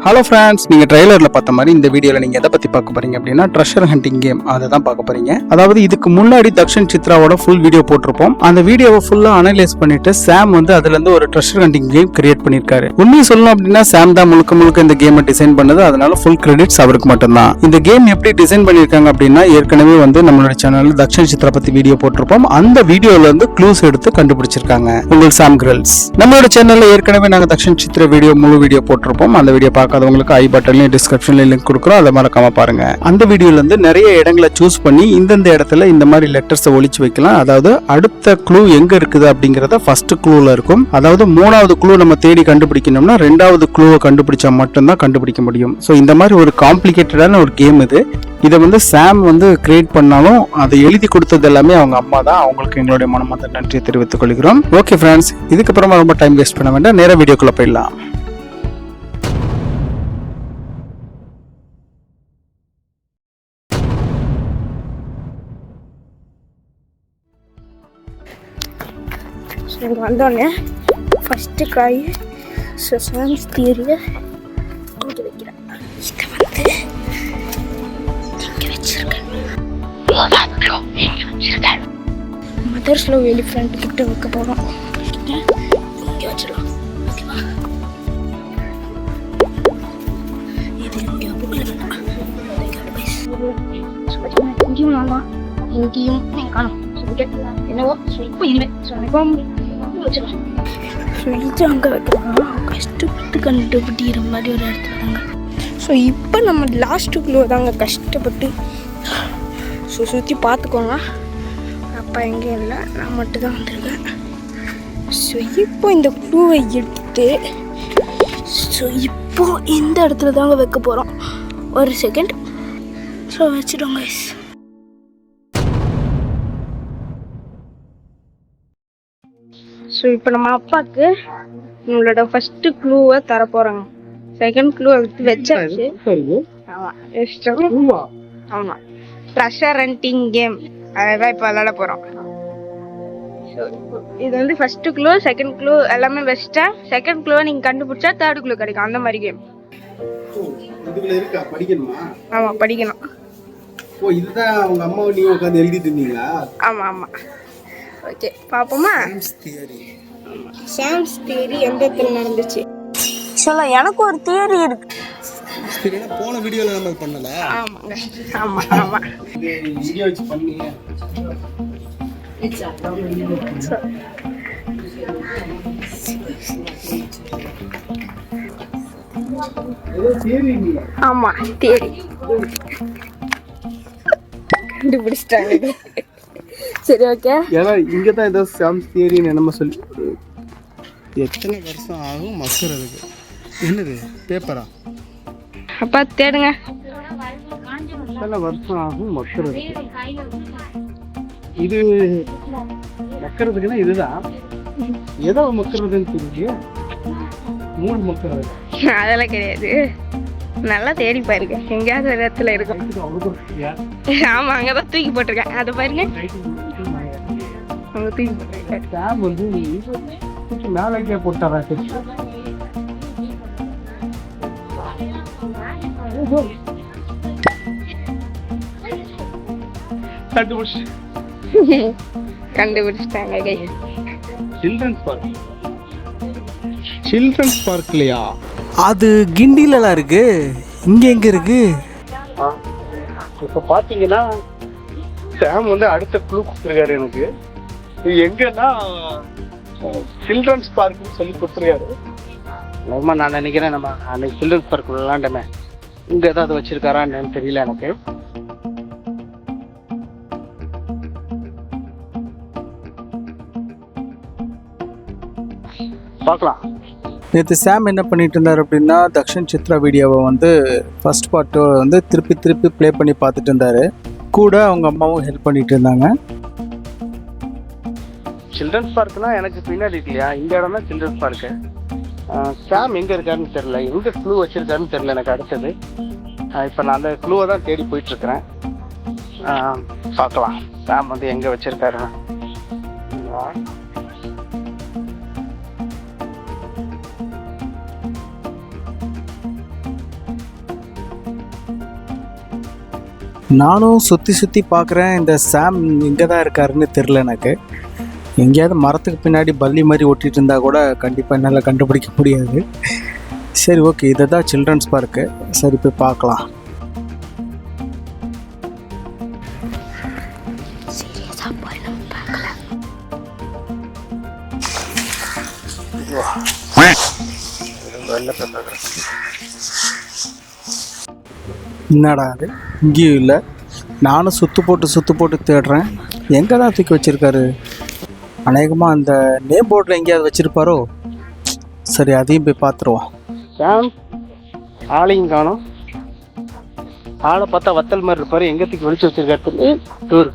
Hello friends, நீங்கள் ட்ரெய்லரில் பார்த்த மாதிரி இந்த வீடியோவில் நீங்கள் எதை பற்றி பார்க்க போறீங்க அப்படின்னா ட்ரெஷர் ஹண்டிங் கேம் அதை தான் பார்க்க போறீங்க. அதாவது இதுக்கு முன்னாடி தக்ஷன் சித்ராவோட ஃபுல் வீடியோ போட்டிருப்போம். அந்த வீடியோவை ஃபுல்லாக அனலைஸ் பண்ணிட்டு சாம் வந்து அதுலேருந்து ஒரு ட்ரெஷர் ஹண்டிங் கேம் கிரியேட் பண்ணியிருக்காரு. உண்மையை சொல்லணும் அப்படின்னா சாம் தான் முழுக்க இந்த கேமை டிசைன் பண்ணது. அதனால ஃபுல் கிரெடிட்ஸ் அவருக்கு மட்டும்தான். இந்த கேம் எப்படி டிசைன் பண்ணியிருக்காங்க அப்படின்னா ஏற்கனவே வந்து நம்மளோட சேனலில் தக்ஷன் சித்ரா பற்றி வீடியோ போட்டிருப்போம். அந்த வீடியோவில் வந்து க்ளூஸ் எடுத்து கண்டுபிடிச்சிருக்காங்க உங்கள் சாம் கேர்ள்ஸ். நம்மளோட சேனலில் ஏற்கனவே நாங்கள் தக்ஷன் சித்ரா முழு வீடியோ போட்டிருப்போம். அந்த வீடியோ பார்க்காதவங்களுக்கு ஐ பட்டன்லயும் டிஸ்கிரிப்ஷன்ல லிங்க் கொடுக்குறோம், அதை மறக்காம பாருங்க. அந்த வீடியோல இருந்து நிறைய இடங்களை சூஸ் பண்ணி இந்தந்த இடத்துல இந்த மாதிரி லெட்டர்ஸை ஒளிச்சு வைக்கலாம். அதாவது அடுத்த க்ளூ எங்க இருக்குது அப்படிங்கறத ஃபர்ஸ்ட் க்ளூல இருக்கும். அதாவது மூணாவது க்ளூ நம்ம தேடி கண்டுபிடிக்கணும்னா ரெண்டாவது க்ளூவை கண்டுபிடிச்சா மட்டும்தான் கண்டுபிடிக்க முடியும். ஸோ இந்த மாதிரி ஒரு காம்ப்ளிகேட்டடான ஒரு கேம் இது. இதை வந்து சாம் வந்து கிரியேட் பண்ணாலும் அதை எழுதி கொடுத்தது எல்லாமே அவங்க அம்மா தான். அவங்களுக்கு எங்களுடைய மனமார்ந்த நன்றியை தெரிவித்துக் கொள்கிறோம். ஓகே ஃப்ரெண்ட்ஸ், இதுக்கப்புறமா ரொம்ப டைம் வேஸ்ட் பண்ண வேண்டாம், நேர வீடியோக்குள்ள போயிடலாம். இங்கே வந்தோடனே ஃபஸ்ட்டு காய் சயின்ஸ் தியரியை இங்கே வைக்கிறேன். இதை வந்து இங்கே வச்சிருக்கேன். மதர்ஸ் லவ் எலிஃபண்ட் கிட்ட வைக்க போகிறோம். இங்கே வச்சிடலாம். ஓகேவா? இது இங்கே புக்கில் வேண்டாம். இங்கேயும் வேண்டாம், இங்கேயும் காணும். என்னவோ இப்போ இனிமேல் சொன்னோம் இது அங்கே வைக்கலாம். கஷ்டப்பட்டு கண்டுபிடிக்கிற மாதிரி ஒரு இடத்துல தாங்க. ஸோ இப்போ நம்ம லாஸ்ட்டுக்குள்ளே தாங்க கஷ்டப்பட்டு சுற்றி பார்த்துக்கோங்க. அப்பா எங்கேயும் இல்லை, நான் மட்டும்தான் வந்திருக்கேன். ஸோ இப்போ இந்த க்ளூவை எடுத்து ஸோ இப்போ இந்த இடத்துல தாங்க வைக்க போகிறோம். ஒரு செகண்ட். ஸோ வச்சுட்டோங்க. ஸோ இப்போ நம்ம அப்பாவுக்கு நம்மளோட ஃபர்ஸ்ட் க்ளூவை தர போகிறாங்க. செகண்ட் க்ளூ எடுத்து வச்சாச்சு. ஆமாம் ஆமாம், ட்ரெஷர் ஹண்டிங் கேம் அதான் இப்போ விளாட போகிறோம். ஸோ இது வந்து ஃபர்ஸ்ட் க்ளூ செகண்ட் க்ளூ எல்லாமே வச்சுட்டேன். செகண்ட் க்ளூவை நீங்கள் கண்டுபிடிச்சா தேர்ட் க்ளூ கிடைக்கும். அந்த மாதிரி கேம். ஆமாம், படிக்கணும். ஓ, இதுதான் உங்க அம்மா நீங்க உட்கார்ந்து எழுதிட்டு இருந்தீங்களா? ஆமாம் ஆமாம். ஓகே, பாப்போமா? சாம்ஸ் தியரி எந்த இடத்துல நடந்துச்சு சொல்ல. எனக்கு ஒரு தியரி இருக்கு. போன வீடியோல நம்ம பண்ணல. ஆமாங்க, ஆமா ஆமா. வீடியோ வச்சு பண்ணி ஆமா தியரி கண்டுபிடிச்சிட்டாங்க. சரி, ஓகே. ஏன்னா இங்கே தான் ஏதோ சாம்ஸ் தியரின்னு நம்ம சொல்லி எத்தனை வருஷம் ஆகும் மக்குறதுக்கு? என்னது பேப்பரா? அப்பா தேடுங்க. எத்தனை வருஷம் ஆகும் மக்குறதுக்கு? இது மக்குறதுக்குன்னா இதுதான். ஏதோ மக்குறதுன்னு தெரியுது. மூணு மக்குறது அதெல்லாம் கிடையாது. நல்லா தேடி பாருங்க, எங்கேயாவது ஒரு இடத்துல இருக்கும். ஆமா, அங்கதான் தூக்கி போட்டிருக்கேன். அதை பாருங்க, அங்க தூக்கி போட்டிருக்கேன். சாம் வந்து மேலே போட்டாரா? கண்டுபிடிச்சிட்டாங்க. சில்ட்ரன்ஸ் பார்க்லையா? அது கிண்டிலலாம் இருக்கு. இங்க எங்க இருக்கு? இப்போ பாத்தீங்கன்னா சாம் வந்து அடுத்த க்ளூ கொடுத்துருக்காரு எனக்கு. இது எங்கன்னா சில்ட்ரன்ஸ் பார்க்னு சொல்லி கொடுத்துருக்காரு. ரொம்ப நான் நினைக்கிறேன் நம்ம அன்னைக்கு சில்ட்ரன்ஸ் பார்க் விளாண்டமே, இங்க ஏதாவது வச்சிருக்காரான்னு தெரியல எனக்கு. பார்க்கலாம். நேற்று சாம் என்ன பண்ணிட்டு இருந்தார் அப்படின்னா தக்ஷன் சித்ரா வீடியோவை வந்து ஃபர்ஸ்ட் பார்ட்டு வந்து திருப்பி ப்ளே பண்ணி பார்த்துட்டு இருந்தார். கூட அவங்க அம்மாவும் ஹெல்ப் பண்ணிட்டு இருந்தாங்க. சில்ட்ரன்ஸ் பார்க்னா எனக்கு பின்னாடி இல்லையா, இந்த இடம் தான் சில்ட்ரன்ஸ் பார்க்கு. சாம் எங்கே இருக்காருன்னு தெரில, எங்கே க்ளூ வச்சுருக்காருன்னு தெரில எனக்கு. அடுத்தது இப்போ நான் அந்த க்ளூவை தான் தேடி போயிட்டுருக்கிறேன். பார்க்கலாம் சாம் வந்து எங்கே வச்சுருக்காருன்னு. நானும் சுற்றி சுற்றி பார்க்குறேன். இந்த சாம் எங்கே தான் இருக்காருன்னு தெரில எனக்கு. எங்கேயாவது மரத்துக்கு பின்னாடி பல்லி மாதிரி ஒட்டிகிட்டு இருந்தால் கூட கண்டிப்பாக என்னால் கண்டுபிடிக்க முடியாது. சரி, ஓகே, இதை தான் சில்ட்ரன்ஸ் பார்க்கு. சரி, போய் பார்க்கலாம். என்னடா அது, இங்கேயும் இல்லை. நானும் சுற்று போட்டு தேடுறேன். எங்கே தான் தூக்கி வச்சுருக்காரு? அநேகமாக அந்த நேம் போர்டில் எங்கேயாவது வச்சுருப்பாரோ. சரி, அதையும் போய் பார்த்துருவோம். சாம், ஆளையும் காணும். ஆளை பார்த்தா வத்தல் மாதிரி இருப்பாரு. எங்கே தூக்கி ஒழிச்சு வச்சிருக்காரு டூர்.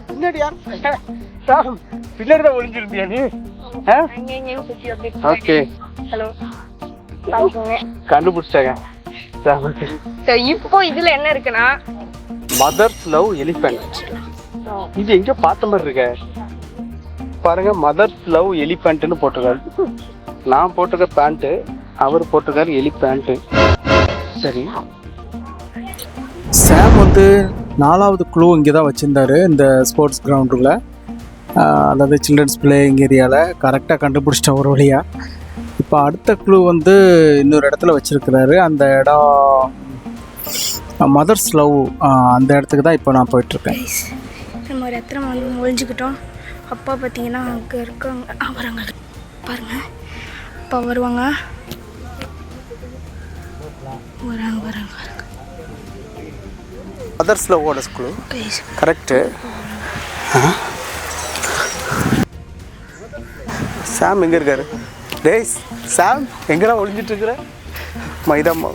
பின்னாடி சாம், பின்னாடி தான் ஒழிஞ்சிருந்தியா நீ? ஓகே, கண்டுபிடிச்சிட்டாங்க. இப்போ இதுல என்ன இருக்குன்னா மதர்ஸ் லவ் எலிஃபென்ட். இது எங்க பார்த்த மாதிரி இருக்க பாருங்க. மதர்ஸ் லவ் எலிஃபென்ட்னு போட்டிருக்காரு. நான் போட்டிருக்க பேண்ட்டு, அவர் போட்டிருக்காரு எலிஃபென்ட். சரி, சாம் வந்து 4வது க்ளூ இங்கே தான் வச்சுருந்தாரு இந்த ஸ்போர்ட்ஸ் கிரவுண்டில், அதாவது சில்ட்ரன்ஸ் பிளேயிங் ஏரியாவில். கரெக்டாக கண்டுபிடிச்சிட்டேன் ஒரு வழியாக. இப்போ அடுத்த க்ளூ வந்து இன்னொரு இடத்துல வச்சுருக்கிறாரு. அந்த இடம் மதர்ஸ் லவ், அந்த இடத்துக்கு தான் இப்போ நான் போயிட்டுருக்கேன். நம்ம ஒரு இடத்துல வந்து ஒழிஞ்சிக்கிட்டோம். அப்பா பார்த்தீங்கன்னா அங்கே இருக்காங்க. வராங்க பாருங்க, அப்பா வருவாங்க. வராங்க. மதர்ஸ் லவ்வோட க்ளூ கரெக்டு. சாம் எங்கே இருக்காரு? டேய் சாம், எங்கெல்லாம் ஒளிஞ்சிட்டு இருக்கிற? மைதாமா.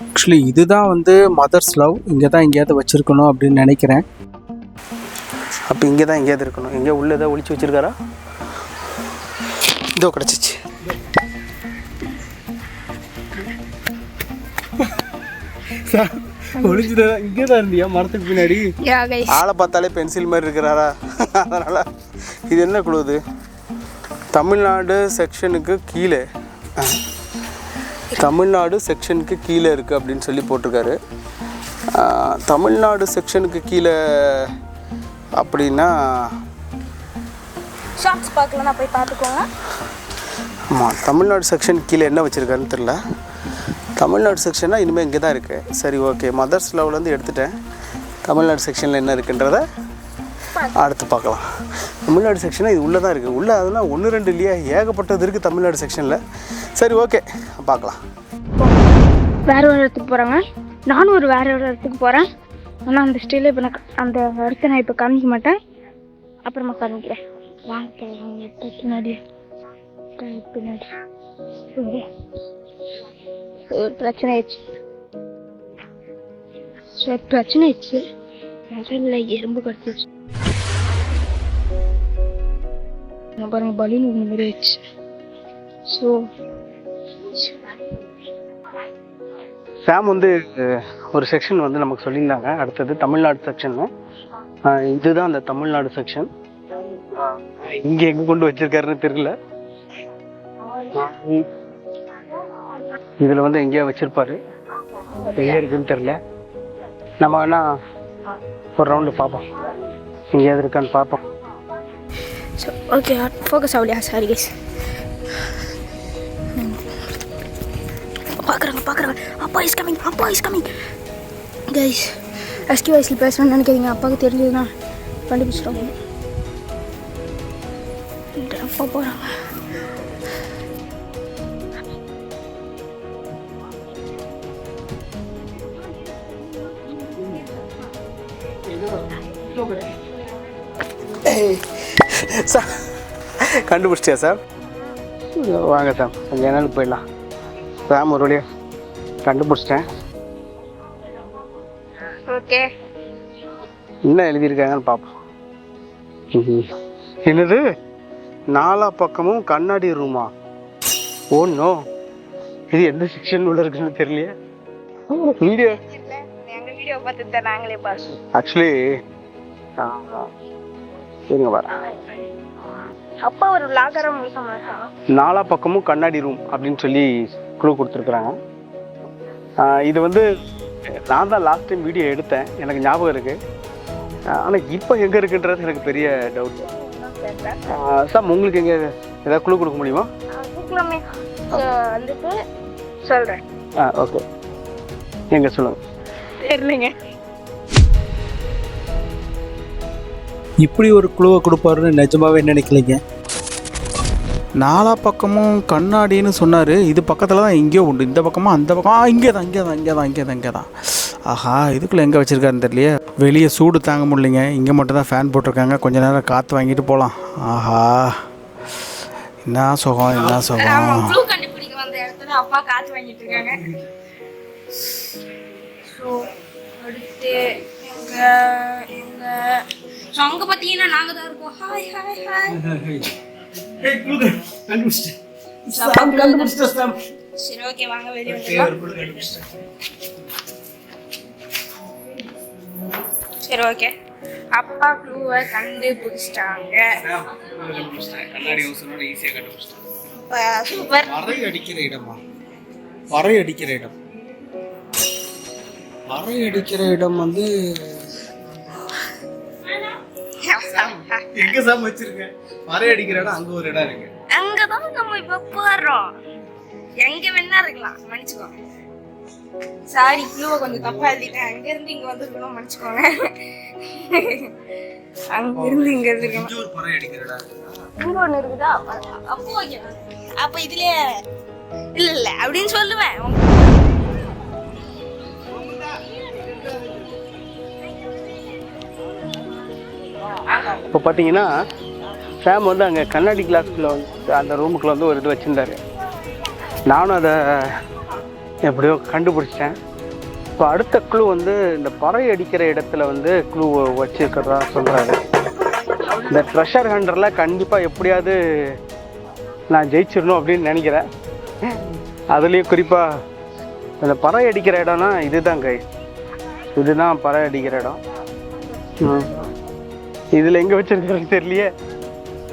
ஆக்சுவலி இதுதான் வந்து மதர்ஸ் லவ். இங்கே தான் எங்கேயாவது வச்சுருக்கணும் அப்படின்னு நினைக்கிறேன். அப்போ இங்கே தான் எங்கேயாவது இருக்கணும். எங்கேயா உள்ள ஏதாவது ஒழிச்சு வச்சுருக்காரா? இதோ கிடச்சிச்சு. சார், ஒழிச்சுதா? இங்கே தான் இருந்தியா மரத்துக்கு பின்னாடி? ஆளை பார்த்தாலே பென்சில் மாதிரி இருக்கிறாரா? அதனால் இது என்ன குழுது? தமிழ்நாடு செக்ஷனுக்கு கீழே, தமிழ்நாடு செக்ஷனுக்கு கீழே இருக்குது அப்படின்னு சொல்லி போட்டிருக்காரு. தமிழ்நாடு செக்ஷனுக்கு கீழே அப்படின்னா ஷார்ட்ஸ் பார்க்கலாம், போய் பார்த்துக்கோங்க. ஆமாம், தமிழ்நாடு செக்ஷன் கீழே என்ன வச்சுருக்காருன்னு தெரில. தமிழ்நாடு செக்ஷன்னா இனிமேல் இங்கே தான் இருக்குது. சரி, ஓகே, மதர்ஸ் லவ்லேருந்து எடுத்துட்டேன். தமிழ்நாடு செக்ஷனில் என்ன இருக்குன்றத அடுத்து பார்க்கலாம். தமிழ்நாடு செக்ஷனாக இது உள்ளே தான் இருக்குது. உள்ளே அதெல்லாம் 1-2 இல்லையா, ஏகப்பட்டது இருக்குது தமிழ்நாடு செக்ஷனில். சரி, ஓகே, பார்க்கலாம். வேறு ஒரு இடத்துக்கு போகிறாங்க. நானும் வேறு ஒரு இடத்துக்கு போகிறேன். ஆனால் அந்த ஸ்டைலில் இப்போ நான் அந்த இடத்த நான் இப்போ காமிக்க மாட்டேன், அப்புறமா காமிக்கிறேன். வாங்க பின்னாடி ஒரு பிரச்சனை ஆயிடுச்சு. இல்லை, எறும்பு கடிச்சிச்சு பாருங்க. பலூன் ஒன்று மாதிரி ஆயிடுச்சு. ஸோ சாம் வந்து ஒரு செக்ஷன் வந்து நமக்கு சொல்லியிருந்தாங்க. அடுத்தது தமிழ்நாடு செக்ஷன். இதுதான் அந்த தமிழ்நாடு செக்ஷன். இங்கே எங்கே கொண்டு வச்சிருக்காருன்னு தெரியல. இதில் வந்து எங்கேயோ வச்சிருப்பாரு, எங்கே இருக்குன்னு தெரியல. நம்ம வேணா ஒரு ரவுண்டு பார்ப்போம், எங்கேயாவது இருக்கான்னு பார்ப்போம். ஸோ ஓகே, ஃபோக்கஸ் ஆகலையா? Sorry guys. பார்க்குறாங்க. அப்பா இஸ் கமிங் கைஸ். எஸ்கி வயசில் பேசணும்னு நினைக்கிறீங்க. அப்பாவுக்கு தெரிஞ்சதுன்னா கண்டுபிடிச்சிட்டோம். அப்பா போகிறாங்க. கண்டுபிடிச்சிட்டியா சார்? வாங்க சார், கொஞ்சம் என்னன்னு போயிடலாம். சாம் ஒரு வழியாக கண்டுபிடிச்சிட்டேன். ஓகே, என்ன எழுதியிருக்காங்கன்னு பார்ப்போம். என்னது, 4 பக்கமும் கண்ணாடி ரூமா? ஓ நோ, இது எந்த செக்ஷன் உள்ள இருக்குன்னு தெரியலையே. வீடியோ பார்த்து நாங்களே பார்த்தோம். ஆக்சுவலி சரிங்க பாரு, அப்பா ஒரு விளாகரம் 4 பக்கமும் கண்ணாடி ரூம் அப்படின்னு சொல்லி குழு கொடுத்துருக்குறாங்க. இது வந்து நான் தான் லாஸ்ட் டைம் வீடியோ எடுத்தேன், எனக்கு ஞாபகம் இருக்குது. ஆனால் இப்போ எங்கே இருக்குன்றது எனக்கு பெரிய டவுட். சார் உங்களுக்கு எங்கே ஏதாவது குழு கொடுக்க முடியுமா? வந்துட்டு சொல்கிறேன். ஓகே, எங்கே சொல்லுங்கள். தெரியலைங்க. இப்படி ஒரு குழுவை கொடுப்பாருன்னு நிஜமாவே நினைக்கலைங்க. நாலா பக்கமும் கண்ணாடின்னு சொன்னார். இது பக்கத்தில் தான் எங்கேயோ உண்டு, இந்த பக்கமாக அந்த பக்கம். இங்கே தான். ஆஹா, இதுக்குள்ளே எங்கே வச்சுருக்காருன்னு தெரியலையே. வெளியே சூடு தாங்க முடியலைங்க, இங்கே மட்டும் தான் ஃபேன் போட்டிருக்காங்க. கொஞ்ச நேரம் காற்று வாங்கிட்டு போகலாம். ஆஹா, என்ன சுகம். கண்டுபிடிக்க வந்த இடத்துல அப்பா காற்று வாங்கிட்டு இருக்காங்க. ஸோ அடுத்து அங்கே பார்த்தீங்கன்னா நாங்கள் தான் இருக்கோம். ஹாய். சரி, ஓகே, வாங்க வெளியே வந்துடலாம். சரி, ஓகே, அப்பா க்ளூவை கண்டுபிடிச்சிட்டாங்க. சூப்பர். வரை அடிக்கிற இடம் வந்து எங்க சாமி வச்சிருக்க? வரை அடிக்கிற இடம் அங்க ஒரு இடம் இருக்கு. அங்கதான் நம்ம இப்ப போறோம். எங்க வேணா இருக்கலாம், மன்னிச்சுக்கோங்க. சாரி, க்ளூவை கொஞ்சம் தப்பா எழுதிட்டேன். அங்க இருந்து இங்க வந்துருக்கணும், மன்னிச்சுக்கோங்க. அங்க இருந்து இங்க இருக்கணும். இங்க ஒரு வரை அடிக்கிற இடம் இங்க ஒண்ணு இருக்குதா? அப்போ ஓகே. அப்ப இதுலயே இல்ல அப்படின்னு சொல்லுவேன். இப்போ பார்த்தீங்கன்னா சாம் வந்து அங்கே கண்ணாடி கிளாஸ்க்குள்ளே வந்து அந்த ரூமுக்குள்ளே வந்து ஒரு இது வச்சுருந்தாரு. நானும் அதை எப்படியோ கண்டுபிடிச்சிட்டேன். இப்போ அடுத்த க்ளூ வந்து இந்த பறை அடிக்கிற இடத்துல வந்து க்ளூ வச்சுருக்கிறதா சொல்கிறாரு. இந்த ட்ரெஷர் ஹண்டரில் கண்டிப்பாக எப்படியாவது நான் ஜெயிச்சிடணும் அப்படின்னு நினைக்கிறேன். அதுலேயும் குறிப்பாக இந்த பறை அடிக்கிற இடம்னா இதுதான் பறை அடிக்கிற இடம். இதில் எங்கே வச்சுருக்கிறேன்னு தெரியலையே.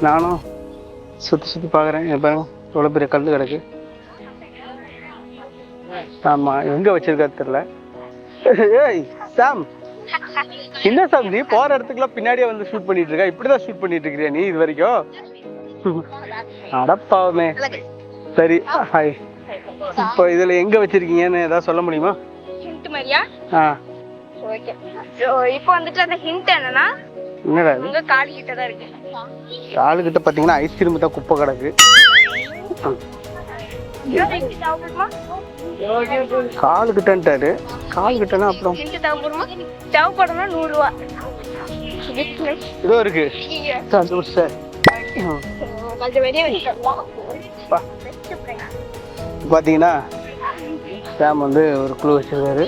நானும் சுற்றி பார்க்குறேன். பாருங்க, எவ்வளோ பெரிய கல் கிடக்கு. ஆமாம், எங்கே வச்சுருக்காரு தெரியல. ஏய் சாம், என்ன சாம் நீ போகிற இடத்துக்குலாம் பின்னாடியே வந்து ஷூட் பண்ணிட்டு இருக்கா? இப்படி தான் ஷூட் பண்ணிட்டு இருக்கிறியா நீ இது வரைக்கும்? அடப்பாவமே. சரி, ஹாய். இப்போ இதில் எங்கே வச்சுருக்கீங்கன்னு ஏதாவது சொல்ல முடியுமா? ஹிண்ட் மாதிரியா? ஓகே. இப்போ வந்துட்டு அந்த ஹிண்ட் என்னன்னா, என்னடா உங்க கால் கிட்ட தான் இருக்கு. காலு கிட்ட பாத்தீங்கன்னா ஐஸ்கிரீம் தான் குப்பை கிடக்கு. காலு கிட்டன்ட்டாரு. கால் கிட்டனா அப்புறம் தேவைப்படுமா? 100 ரூபா இதோ இருக்கு. பாத்தீங்கன்னா சாம் வந்து ஒரு குழு வச்சிருக்காரு.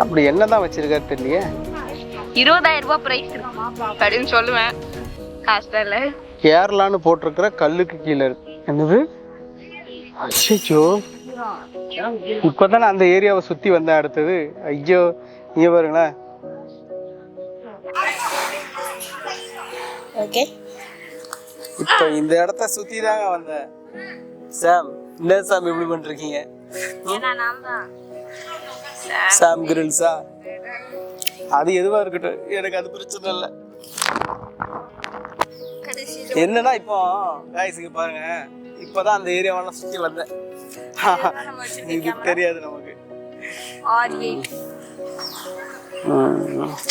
அப்படி என்னதான் வச்சிருக்காரு தெரியலையே. 20,000 ரூபாய் பிரைஸ் அப்படின்னு சொல்லுவேன். காஸ்டல்ல கேரளான்னு போட்டிருக்கிற கல்லுக்கு கீழே இருக்கு. என்னது? அச்சோ, இப்பதான் அந்த ஏரியாவை சுத்தி வந்தேன். அடுத்தது ஐயோ, இங்க பாருங்களேன். ஓகே, இப்போ இந்த இடத்த சுத்தி தாங்க வந்தேன். சாம், என்ன சாம் இப்படி பண்ணிருக்கீங்க? சாம் கிரில்ஸா? அது எதுவா இருக்கட்டும், எனக்கு அது பிரச்சனை இல்லை. என்னன்னா இப்போ காய்ஸுக்கு பாருங்க, இப்பதான் அந்த ஏரியாவெல்லாம் சுத்தி வந்தேன். இது தெரியாது நமக்கு.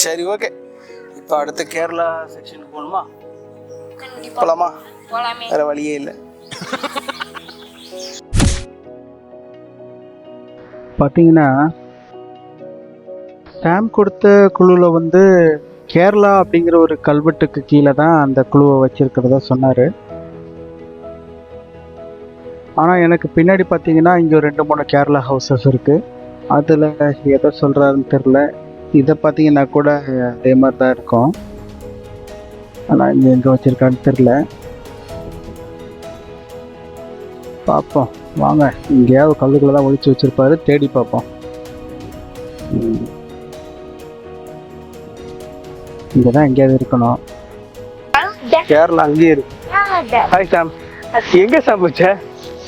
சரி, ஓகே. இப்போ அடுத்த கேரளா செக்ஷனுக்கு போகணுமா? போலாமா? வேற வழியே இல்லை. பார்த்தீங்கன்னா சாம் கொடுத்த குழுவில் வந்து கேரளா அப்படிங்கிற ஒரு கல்வெட்டுக்கு கீழே தான் அந்த குழுவை வச்சிருக்கிறதா சொன்னார். ஆனால் எனக்கு பின்னாடி பார்த்தீங்கன்னா இங்கே 2-3 கேரளா ஹவுசஸ் இருக்குது. அதில் எதை சொல்கிறாருன்னு தெரில. இதை பார்த்தீங்கன்னா கூட அதே மாதிரி தான் இருக்கும். ஆனால் இங்கே எங்கே வச்சுருக்கான்னு தெரில. பார்ப்போம் வாங்க. எங்கேயாவது கல்லுக்குள்ள தான் ஒழிச்சு வச்சுருப்பாரு, தேடி பார்ப்போம். இங்கே தான் எங்கேயாவது இருக்கணும். கேரளா அங்கேயே இருக்கு. ஹாய் சாம், எங்கே சாம் வச்ச?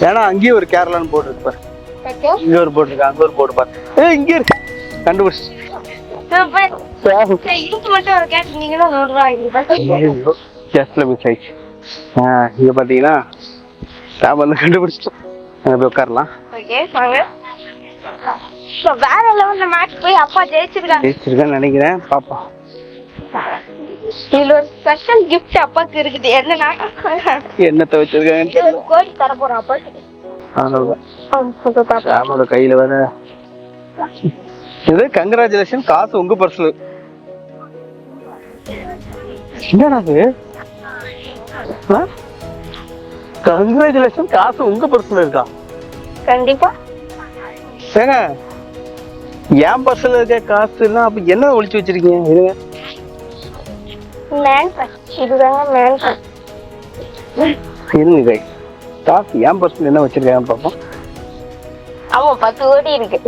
ஏன்னா அங்கேயே ஒரு கேரளான்னு போட்டுருப்பார். ஓகே இங்க ஒரு போர்டு இருக்கு, அங்க ஒரு போர்டு பாரு. இங்க இருக்கு, கண்டுபிடிச்சு. இதுக்கு மட்டும் ஒரு கேஷ் நீங்களும் 100 ரூபா வாங்கிருப்பேன். கேஸ்ல மிஸ் ஆயிடுச்சு. இங்க பாத்தீங்கன்னா சாம் வந்து கண்டுபிடிச்சிட்டோம். அங்க போய் உட்காரலாம். ஓகே வாங்க. ஸோ வேற லெவலில் மேட்ச் போய் அப்பா ஜெயிச்சிருக்கேன்னு நினைக்கிறேன். பாப்பா இதுல ஒரு ஸ்பெஷல் கிஃப்ட் அப்பாக்கு இருக்குது. என்னன்னா என்னத்தை வச்சிருக்காங்க ஒரு கோழி தர போறோம் அப்பாக்கு. சாமோட கையில வர இது கங்க்ராச்சுலேஷன், காசு உங்க பர்ஸ்ல. என்னடா அது? கங்க்ராச்சுலேஷன், காசு உங்க பர்ஸ்ல இருக்கா? கண்டிப்பா ஏங்க என் பர்ஸ்ல இருக்க காசுன்னா அப்ப என்ன ஒளிச்சு வச்சிருக்கீங்க? இருங்க, மேன் இதுதாங்க மேன். இருங்க கைஸ், காசு என் பர்ஸ்ல என்ன வச்சிருக்காங்க பாப்போம். ஆமா 10 கோடி இருக்கு.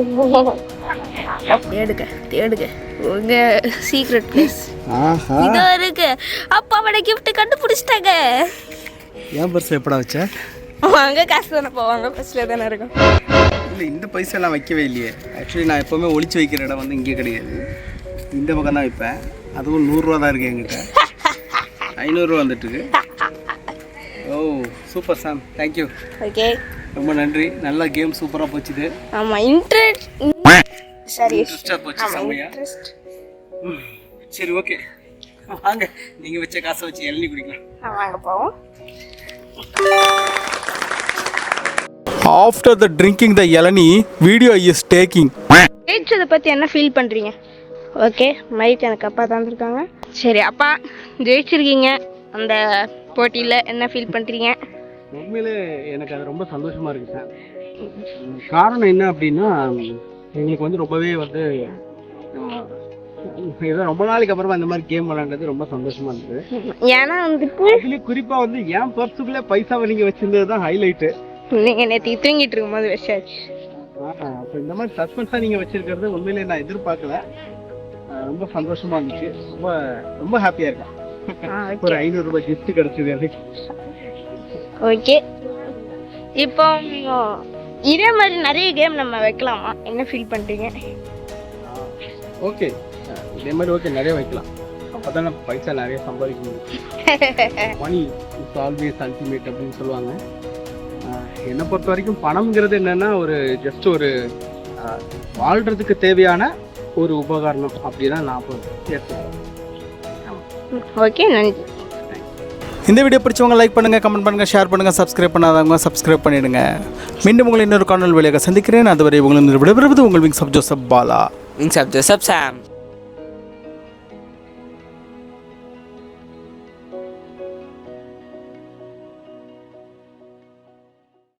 தேடுங்க உங்க சீக்ரெட் பிளேஸ் இதோ இருக்கு. அப்பாவோட gift கண்டுபிடிச்சிட்டாங்க. என் பர்ஸ்ல எப்படா வச்ச? வாங்க காசு தானே போவாங்க, பஸ்ல தானே இருக்கும். இல்லை, இந்த பைசா நான் வைக்கவே இல்லையே. ஆக்சுவலி நான் எப்போவுமே ஒளிச்சு வைக்கிற இடம் வந்து இங்கே கிடையாது, இந்த பக்கம் தான் வைப்பேன். அதுவும் 100 ரூபா தான் இருக்கு என்கிட்ட. 500 ரூபா வந்துட்டு இருக்கு. ஓ சூப்பர் சாம், தேங்க்யூ. ஓகே ரொம்ப நன்றி. நல்ல கேம், சூப்பராக போச்சுது. ஆமா சரி இன்ட்ரெஸ்டாக போச்சு, செம்மையா. சரி ஓகே, வாங்க நீங்கள் வச்ச காசை வச்சு இளநீ குடிக்கலாம். வாங்க போவோம். After the drinking the இளநீ, video is taking. ஜெயிச்சதை பற்றி என்ன ஃபீல் பண்ணுறீங்க? ஓகே மைக் எனக்கு அப்பா தந்துருக்காங்க. சரி அப்பா ஜெயிச்சிருக்கீங்க, அந்த போட்டியில் என்ன ஃபீல் பண்ணுறீங்க? உண்மையிலே எனக்கு அது ரொம்ப சந்தோஷமா இருக்கு சார். காரணம் என்ன அப்படின்னா, எங்களுக்கு வந்து ரொம்பவே வந்து ஏதோ ரொம்ப நாளைக்கு அப்புறமா இந்த மாதிரி கேம் விளையாண்டது ரொம்ப சந்தோஷமா இருந்தது. ஏன்னா வந்துட்டு இதுலேயும் குறிப்பாக வந்து என் பர்ஸுக்குள்ளே பைசாவை நீங்கள் வச்சிருந்தது தான் ஹைலைட்டு. நீங்கள் நேற்று தூங்கிட்டு இருக்கும்போது வச்சாச்சு. அப்போ இந்த மாதிரி சஸ்பென்ஸாக நீங்கள் வச்சிருக்கிறது உண்மையிலே நான் எதிர்பார்க்கல. ரொம்ப சந்தோஷமா இருந்துச்சு, ரொம்ப ரொம்ப ஹாப்பியாக இருக்கேன். ஒரு 500 ரூபாய் gift கிடைச்சது எனக்கு. ஓகே இப்போ இதே மாதிரி நிறைய கேம் நம்ம வைக்கலாமா? என்ன ஃபீல் பண்ணுறீங்க? ஓகே இதே மாதிரி ஓகே நிறைய வைக்கலாம். அப்போ தான் நம்ம பைசா நிறைய சம்பாதிக்க முடியும். மணி இஸ் ஆல்வேஸ் அல்டிமேட் அப்படின்னு சொல்லுவாங்க. என்னை பொறுத்த வரைக்கும் பணம்ங்கிறது என்னன்னா ஒரு ஜஸ்ட் ஒரு வாழ்கிறதுக்கு தேவையான ஒரு உபகரணம் அப்படின்னா நான் ஏற்றுக்கிறேன். ஓகே நன்றி. இந்த வீடியோ பிடிச்சவங்க லைக் பண்ணுங்க, கமெண்ட் பண்ணுங்க, ஷேர் பண்ணுங்க, சப்ஸ்கிரைப் பண்ணாதவங்க சப்ஸ்கிரைப் பண்ணிடுங்க. மீண்டும் உங்களை இன்னொரு காணொலி வழியாக சந்திக்கிறேன். அதுவரை உங்களிடம் விடைபெறுவது உங்கள் Wings of Joseph Bala. Wings of Joseph Sam.